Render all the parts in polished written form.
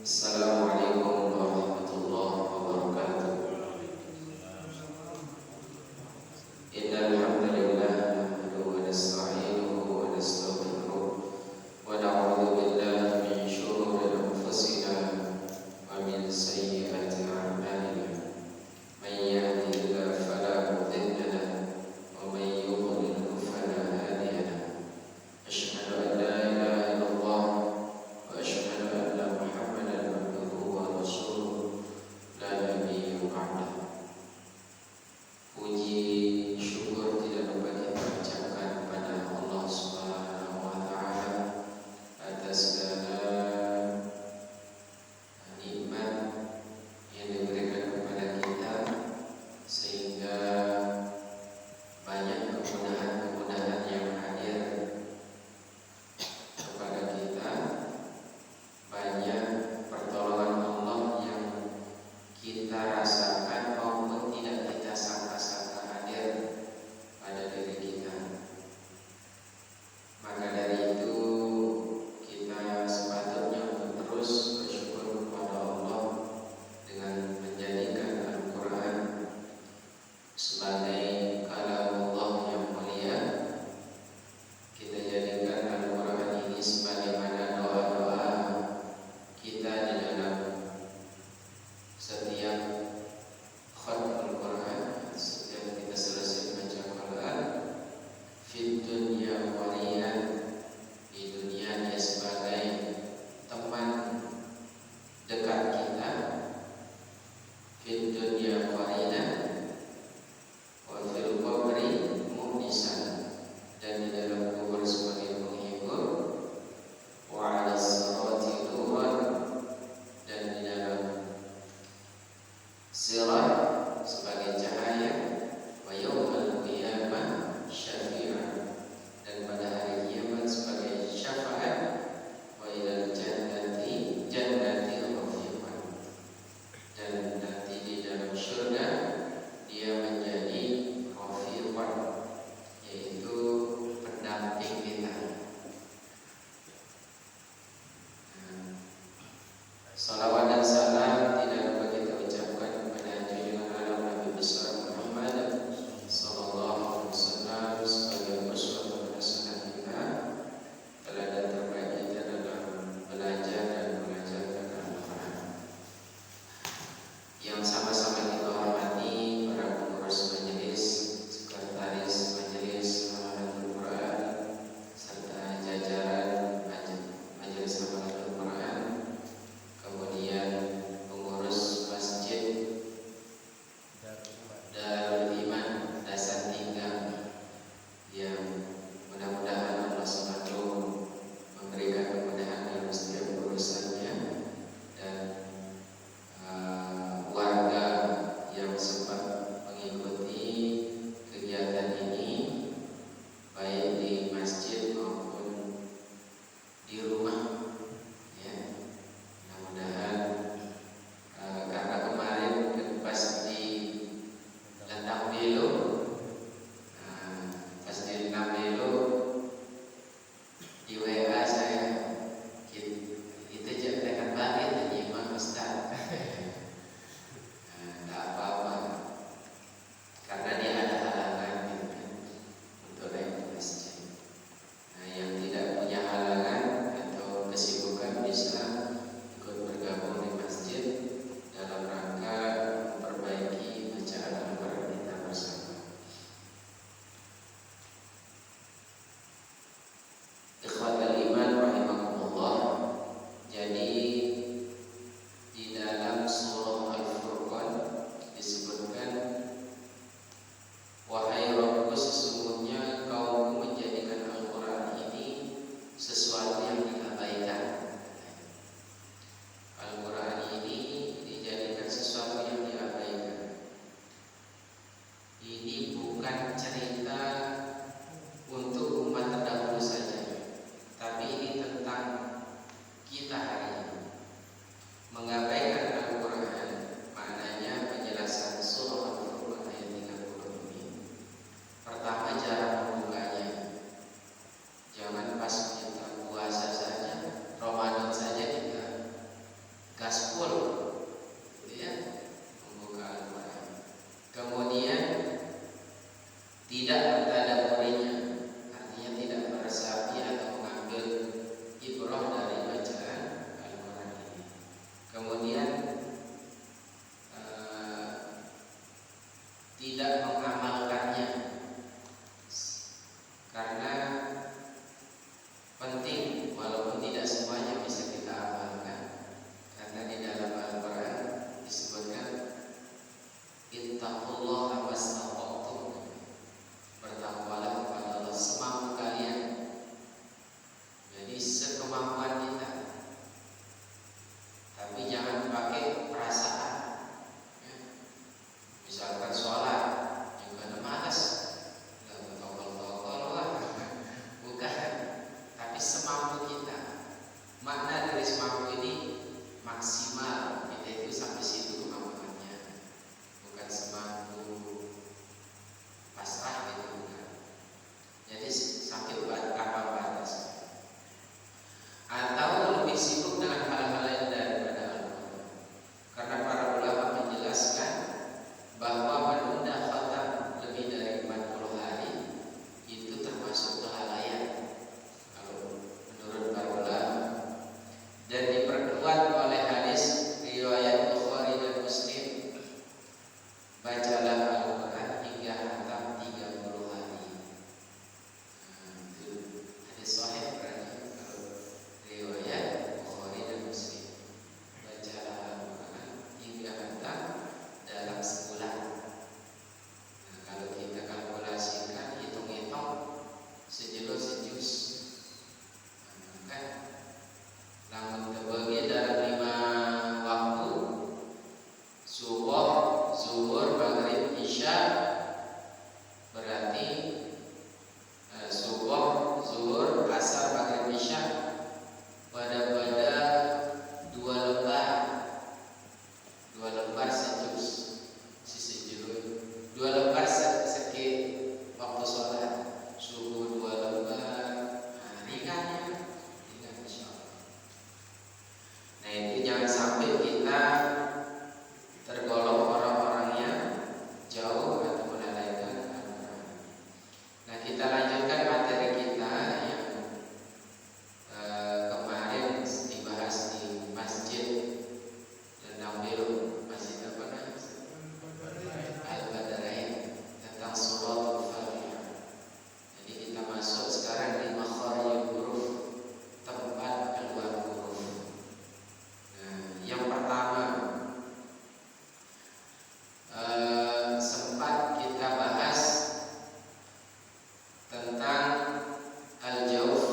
Assalamualaikum warahmatullahi wabarakatuh. Innal hamdalillah nahmaduhu wa nasta'inuhu wa nastaghfiruh wa na'udzu billahi min shururi anfusina wa min sayyiati a'malina. May yahdihillahu fala mudilla lahu wa may yudlil fala hadiya lahu. Asyhadu an la ilaha illallah wa asyhadu anna Muhammadan abduhu wa rasuluh la nabiyya ba'dahu. Puji syukur tidak lupa kita ucapkan kepada Allah Subhanahu wa taala atas segala nikmat yang diberikan kepada kita, sehingga banyak kemudahan-kemudahan yang hadir kepada kita, banyak pertolongan Allah yang kita rasakan maupun tidak kita sangka-sangka hadir pada diri kita. Maka dari itu kita sepatutnya untuk terus bersyukur kepada Allah dengan menjadikan Al-Quran sebagai kalamullah yang mulia. Kita jadikan Al-Quran ini sebagaimana doa-doa kita di dalam setiap khatmul Quran, setiap kita selesai baca Quran. Fid dunya qarinan, di dunia dia sebagai teman dekat kita. Fid dunya qarinan wa fil qabri mu'nisan, dan di dalam kubur sebagai penghibur. Wa 'ala sirati nuran, dan di dalam sirat sebagai cahaya. Wa yawmal qiyamah syafi'an, dan pada hari kiamat sebagai syafaat. Wa ilal jannati rafiqan, dan nanti di dalam surga dia menjadi rafiqan, yaitu pendamping kita. Salawat dan salam tidak lupa kita ucapkan kepada junjungan alam Nabi besar Muhammad sallallahu alaihi wasallam sebagai uswatun hasanah kita, teladan terbaik kita dalam belajar dan mengajarkan Al-Quran. Yang sama-sama kita hormati para pengurus majelis, sekretaris majelis Hafalatul Quran, serta jajaran majelis Hafalatul Quran, kemudian diperkuat oleh hadis riwayat Bukhari dan Muslim. Bacalah Al-Quran hingga hatam 30 hari. Itu hadis sahih berarti kalau riwayat Bukhari dan Muslim. Bacalah Al-Quran hingga hatam dalam sebulan. Kalau kita kalkulasikan, hitung-hitung sejus kan, namun terbagi dalam 5 waktu: subuh, zuhur, maghrib, isya. Berarti subuh, zuhur, asar, maghrib, isya pada 2 lembar. 2 lembar sejus, sejus 2 lembar sekit waktu sholat. Subuh 2 lembar, ringan insyaallah. Nah, itu jangan sampai kita tergolong orang-orang yang jauh atau melalaikan Al-Quran. Nah, kita lanjutkan materi kita yang kemarin dibahas di Masjid Lenambil, Masjid apa namanya? Al-Badarain, tentang suratul Fatihah. Jadi kita masuk sekarang di makharijul huruf, tempat keluar huruf. Nah, yang pertama sempat kita bahas tentang al-jauf.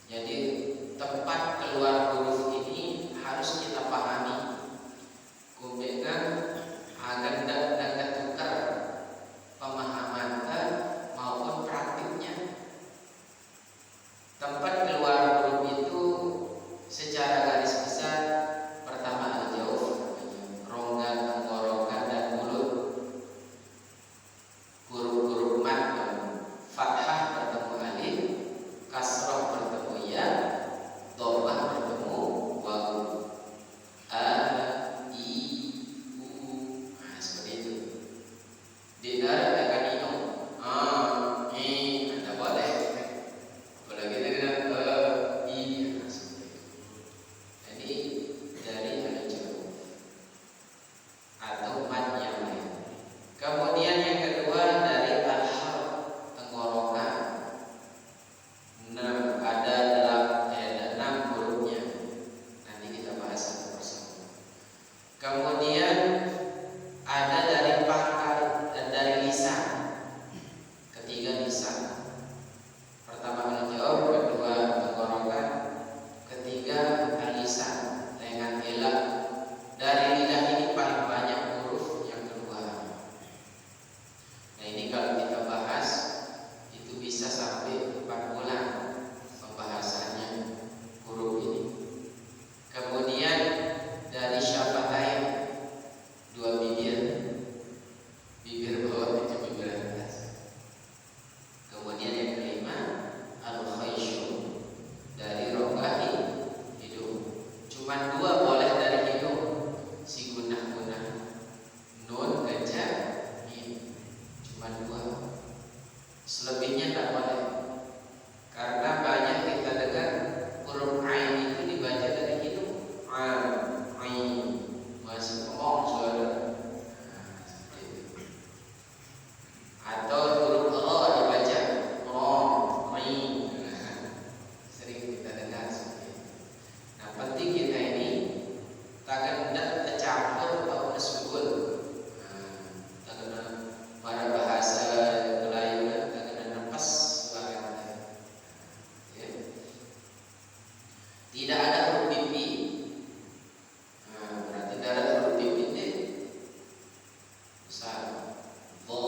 Jadi tempat keluar huruf ini harus kita pahami, kemudian agar tidak tertukar pemahaman maupun praktiknya. Tempat keluar huruf itu secara garis besar, pertama al-jauf, rongga tenggorokan dan mulut. Huruf-huruf mad, fathah bertemu alif, kasrah bertemu ya, dhammah bertemu waw. A, I, U. Nah, seperti itu. Dinar akan inung. Tidak boleh. Apalagi dengan I. Nah, seperti itu. Jadi dari al-jauf atau mad yang lain. Kemudian yang kedua dari al-harf, tenggorokan. Ada 6 hurufnya. Nanti kita bahas satu persatu. Kemudian ada dari pangkal dan dari lisan. Ketiga lisan. Pertama al-jauf, kedua tenggorokan, ketiga al-lisan, dengan elak. Dari lidah ini paling banyak huruf yang keluar. Nah, ini kalau kita bahas itu bisa sampai 4 bulan pembahasannya huruf ini. Kemudian dari syafatain, 2 bibir, bibir bawah itu bibir atas. Kemudian yang kelima al-khaysyu, dari rongga hidung. Cuman 2 boleh dari hidung, si gunah-gunah, nun, gajah, mim. Cuman 2. Selebihnya tak boleh. Karena banyak kita dengar huruf ain itu dibaca dari hidung. Ain, masih ngomong suara. Seperti itu. Atau huruf ra dibaca ra, ri. Sering kita dengar seperti itu. Nah, penting kita ini takkan tidak tercampur atau tersebut. Takkan pada bahasa Melayu takkan lepas suara. Ya. Tidak ada huruf pipi. Berarti tidak ada huruf pipi ini besar. Vo.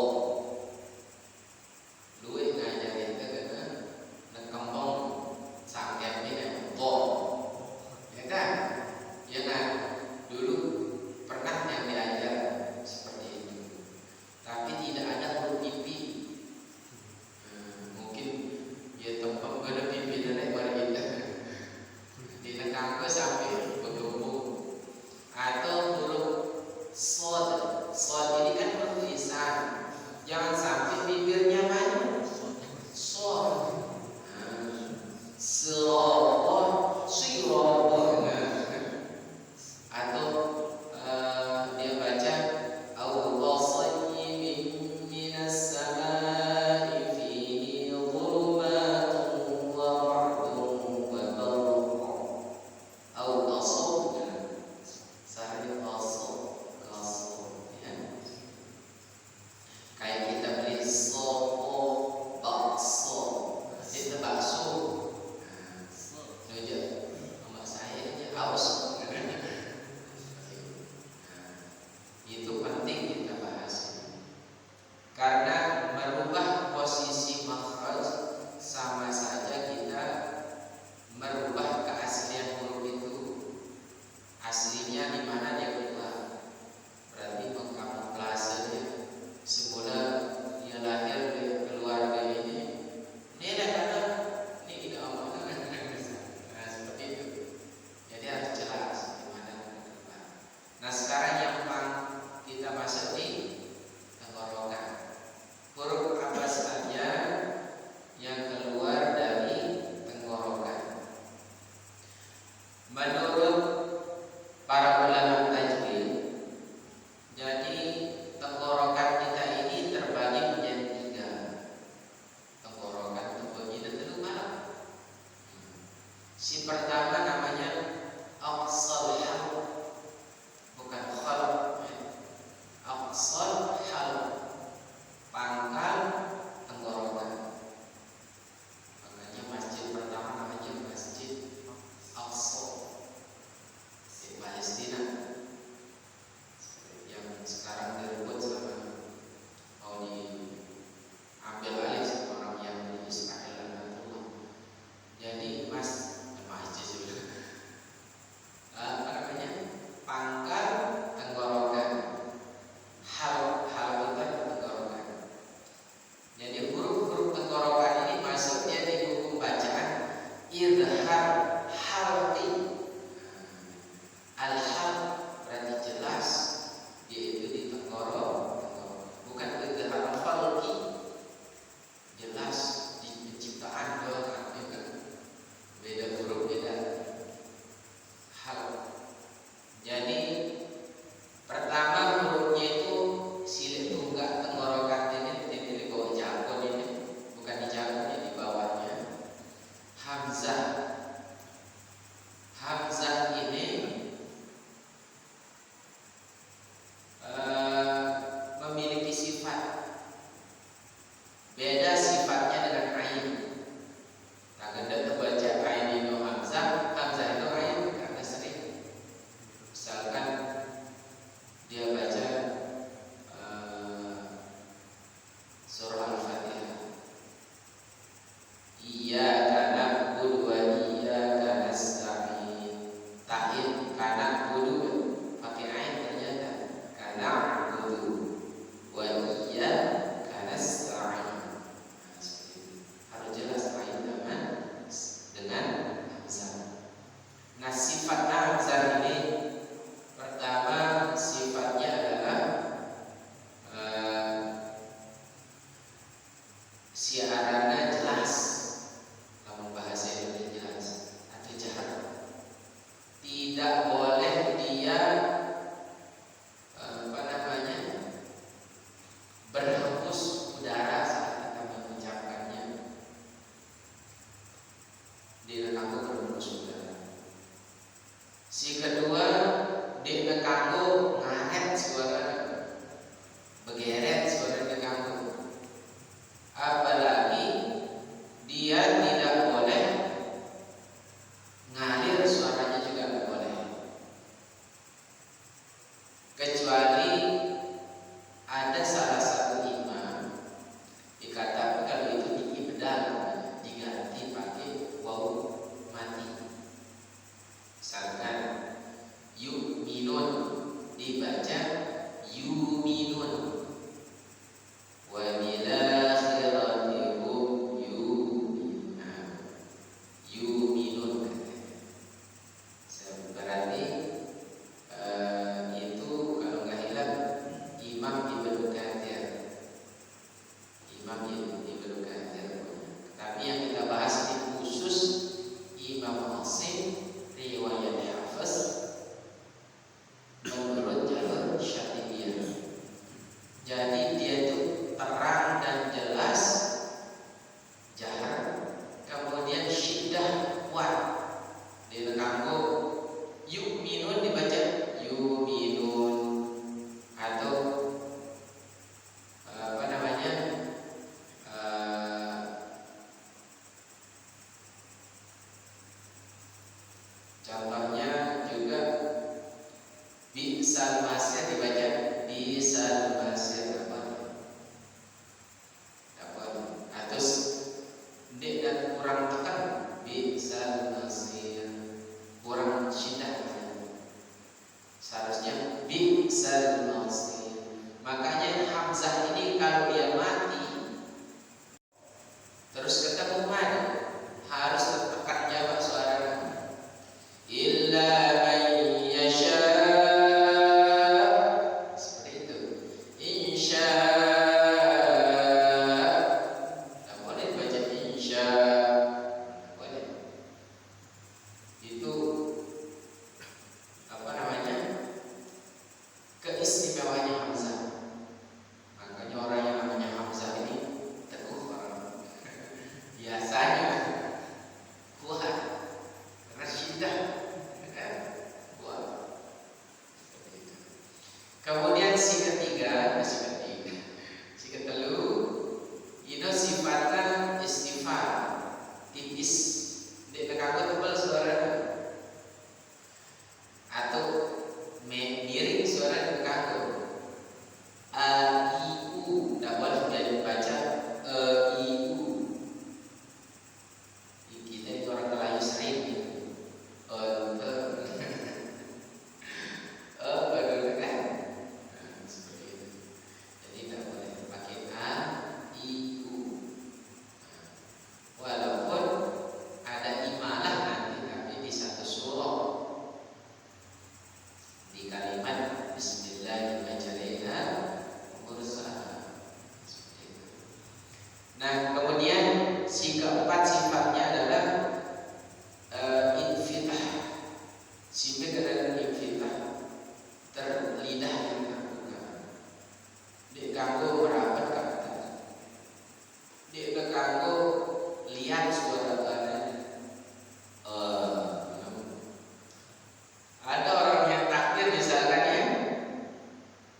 Luwih ngajarin kita kena nekempong sangkep ini vo. Ya kan? Ya kan? Dulu pernah yang diajar seperti itu. Tapi tidak ada huruf pipi. Mungkin dia tempat pada pipi dan pada kita. Di nekangke sampai bergembung. Atau huruf sod. Sod ini kan huruf lisan. Jangan sampai bibirnya maju. Sod. Sirobah, sirobah. menurut para ulama tajwid, jadi tenggorokan kita ini terbagi menjadi 3. Tenggorokan terbagi menjadi 3. Si pertama namanya aqsal halq, bukan khalq. Aqsal halq, pangkal tenggorokan. Makanya masjid pertama namanya Masjid Aqsa di Palestina, yang sekarang direbut sama mau diambil alih sama orang yang di Israel. Jadi masjid sebenarnya apa namanya, pangkal tenggorokan, hal itu tenggorokan. Jadi huruf-huruf tenggorokan ini masuknya di hukum bacaan idhar halqi. Al-halq berarti jelas, yaitu di tenggorok, bukan idhar falqi, jelas di penciptaan doa, beda huruf, beda hal. Jadi pertama hurufnya itu silik tunggak tenggorokan ini di bawah jakun ini, bukan di jakun, di bawahnya hamzah. Hamzah ini memiliki sifat, beda sifatnya dengan ain. Nah, Anda terbaca ain ini hamzah, hamzah itu ain karena sering. Misalkan dia baca surah Al-Fatihah, iyyaka na'budu wa iyyaka nasta'in. Ta'in kana budu pakai ain ternyata, kana budu wa iyyaka nasta'in. Harus jelas ain dengan hamzah. Nah, sifat hamzah ini pertama sifatnya adalah siarannya jelas, namun bahasa Indonesia jelas atau jahat. Tidak boleh dia berhembus udara saat kita mengucapkannya. Dia kanggo berhembus udara. Si kedua, dia kanggo ngaret suara, begeret suara dia kanggo. Apalagi dia tidak boleh ngalir suaranya, juga tidak boleh, kecuali ada salah satu imam dikatakan kalau itu diibdal, diganti pakai wawu mati. Misalkan yu'minun dibaca yu'minun, wa bil akhirati hum yu'minun. Yu'minun berarti itu kalau nggak hilang imam dibelukatir, imam dibelukatir. Tapi yang kita bahas ini khusus Imam Asim riwayat Hafiz menurut jalur Syatibiyah. Jadi dia itu terang dan jelas, jahar, kemudian syiddah kuat. Dia kanggo yu'minun dibaca yu'minun, atau apa namanya, contohnya juga bi'sal masir dibaca bi'sal masir, atau dek dan kurang tekan bi'sal masir, kurang syiddah, seharusnya bi'sal masir. Makanya hamzah ini kalau dia mati terus ketemu mad, harus tekan jawab suara illa man yasha, seperti itu. Insya, tak boleh baca insya, boleh. Itu lidah yang terbuka. Dia kanggo merapat ke atas. Dia kanggo lihat suara tanah. Ada orang yang takbir misalkan ya,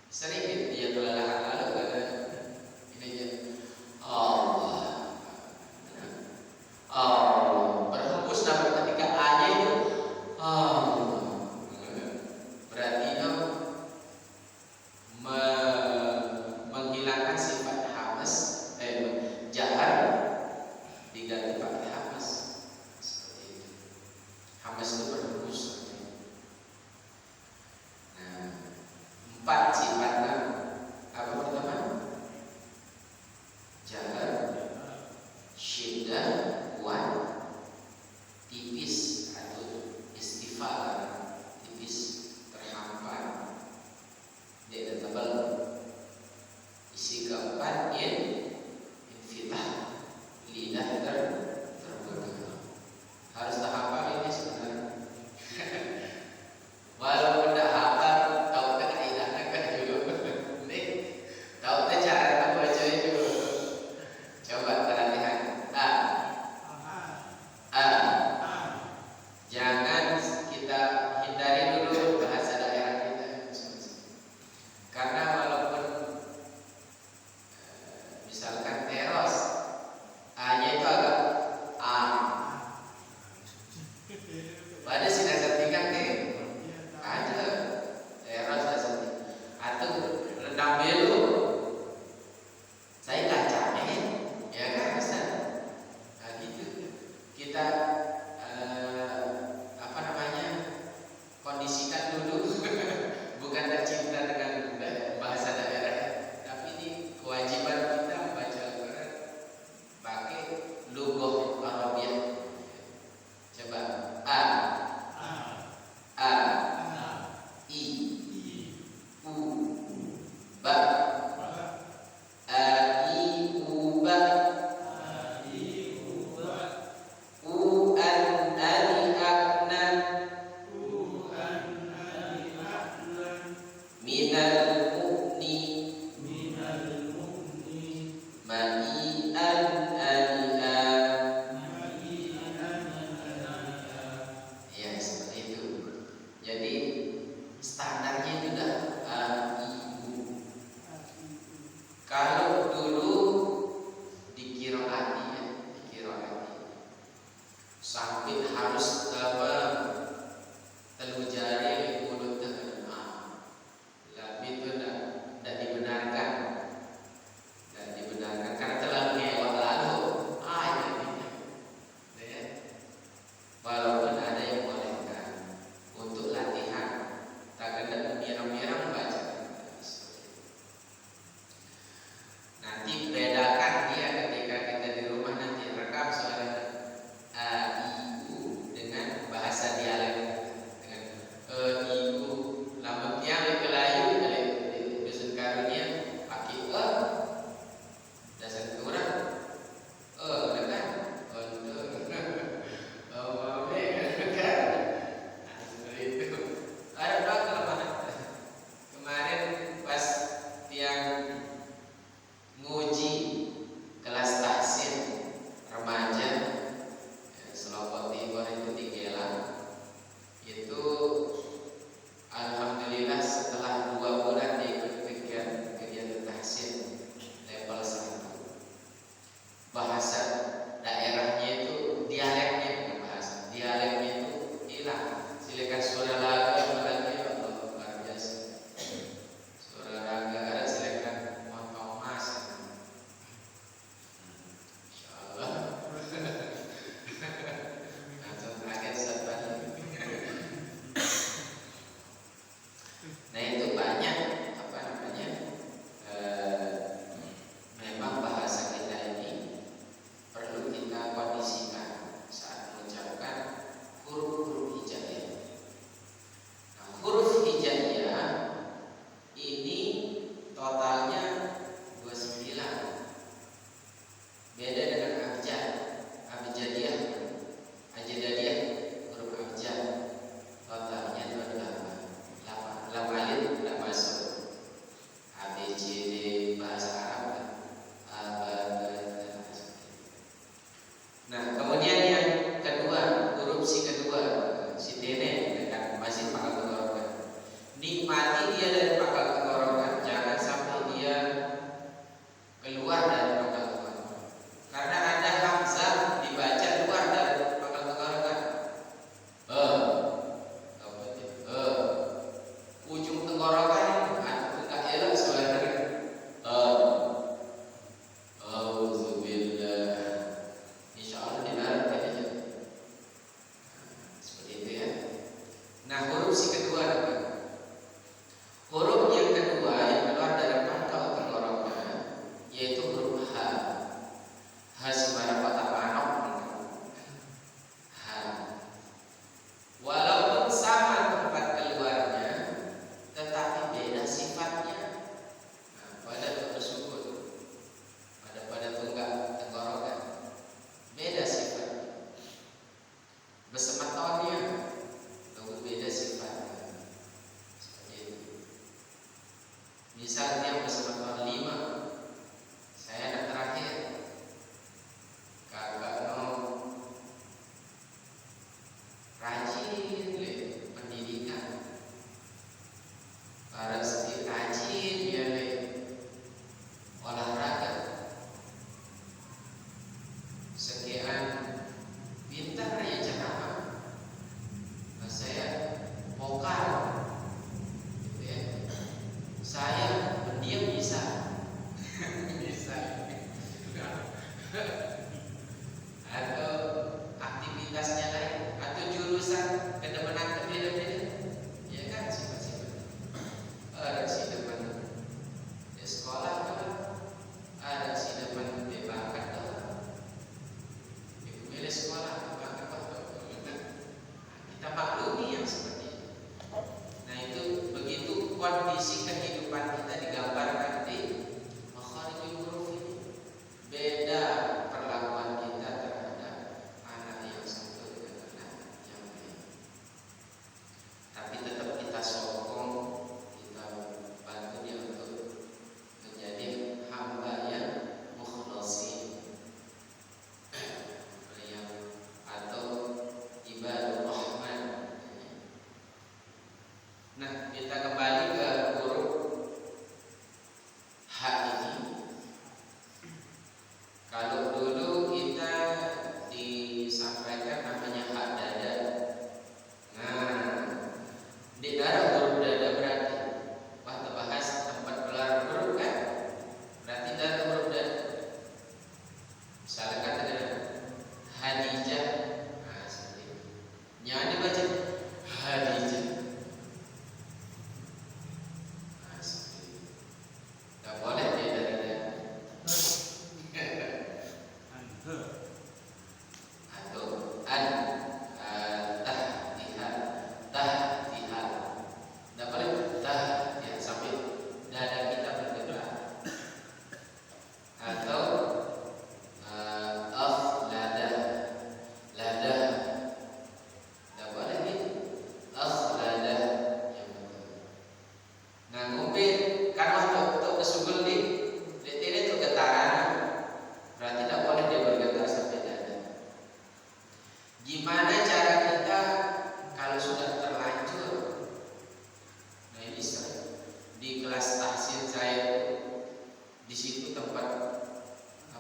sering dia kelelahan lalu kata ini aja Allah, Allah berhembus sampai ketika A-nya itu Allah, berarti Nah, kita kembali ke huruf H ini. Kalau dulu kita disampaikan namanya hak dada. Nah, di dalam huruf dada berarti wah terbahas tempat keluar huruf kan? Berarti dalam huruf dada. Misalkan dengan Hadijah. Nah, seperti itu. Jangan dibaca Hadijah. Nah, seperti itu. Gak boleh dia dari dada. Atau tahtihal. Tidak boleh ya, sampai dada kita bergerak. Atau lada. Tidak boleh gitu. Lada yang betul. Nah, ngupin kan untuk kesugul di ini tuh getaran. Berarti tidak boleh dia bergetar sampai dada. Gimana cara kita kalau sudah terlanjur? Nah, ini di kelas tahsin saya di situ tempat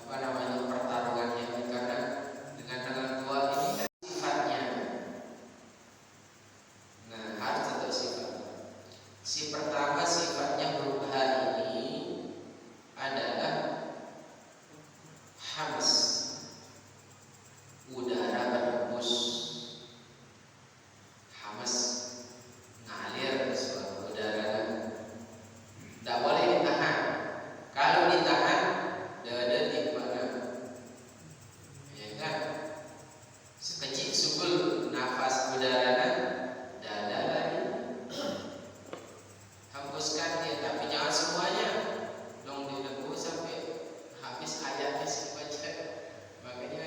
pertarungannya, karena dengan tua ini kan sifatnya. Nah, harus tetap sifat. Si pertama sifatnya huruf H ini adalah hams, udara berhembus. Hamas ngalir suatu udara, tidak boleh ditahan. Kalau ditahan dada di mana? Ya kan? Sekecil subul nafas udara dada lagi. Hembuskan dia, tapi jangan semuanya. Dong dihembus sampai habis ayatnya baca. Makanya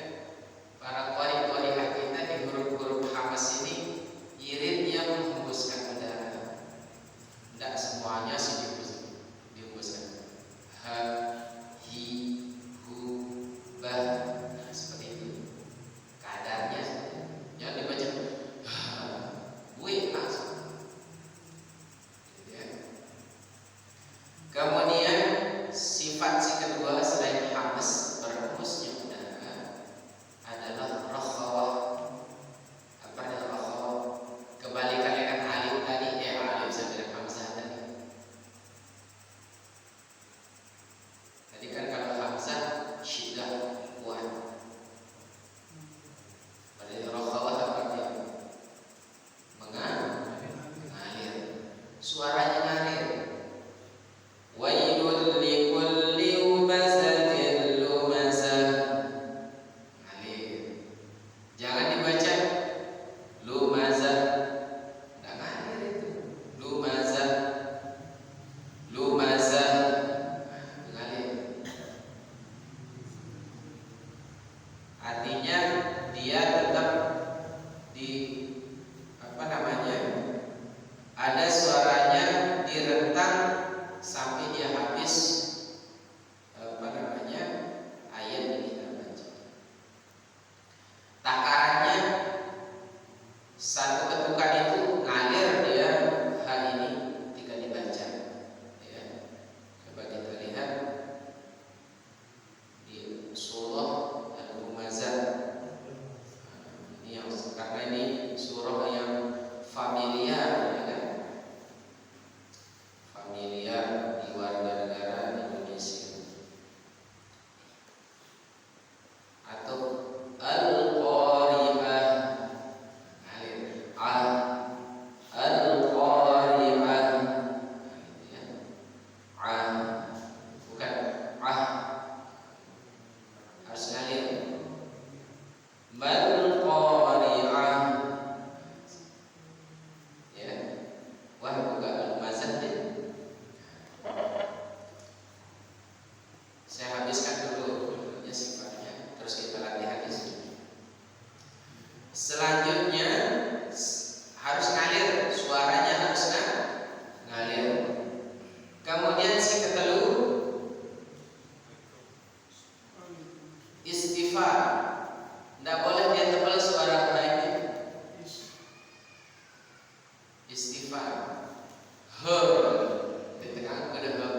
para qari-qari kita di huruf-huruf hamas ini irit dia menghembuskan udara. Tidak semuanya sih dihembuskan. Ha, hi, hu, ba. Nah, seperti itu. Kadarnya jangan dibaca buih langsung. Ya. Kemudian sifat si kedua selain hamas berhembusnya udara adalah rakhawah. Apa adalah rakhawah? Kebalikannya kan alif tadi, alif sama dengan hamzah tadi. Tadi kan kalau hamzah syiddah kuat. Berarti rakhawah seperti mengalir. Suaranya ngalir. Wailul likulli humazatin lumazah. Ngalir. Jangan dibaca lumazah. Enggak ngalir itu. Lumazah. Ngalir. Artinya dia tetap di ada suaranya direntang sampai dia habis ayat yang kita baca. Takarannya satu ketukan itu ngalir dia hal ini ketika dibaca. Ya. Coba kita lihat di surah Al-Humazah. Ini yang karena ini surah yang familiar, ya kan? Familiar di warga negara Indonesia. Atau Al-Qari'ah. Ngalir. Al-Qari'ah. Ya. Bukan harus ngalir. Mal-Qari'ah. Ya. Wah, buka Al-Humazah deh. Saya habiskan dulu ya sifatnya, terus kita latihan di sini. Selanjutnya harus ngalir, suaranya harus ngalir. Kemudian si ketelu istighfar. Tidak boleh dia tebal suara lainnya. Istighfar. Her, di tengah ada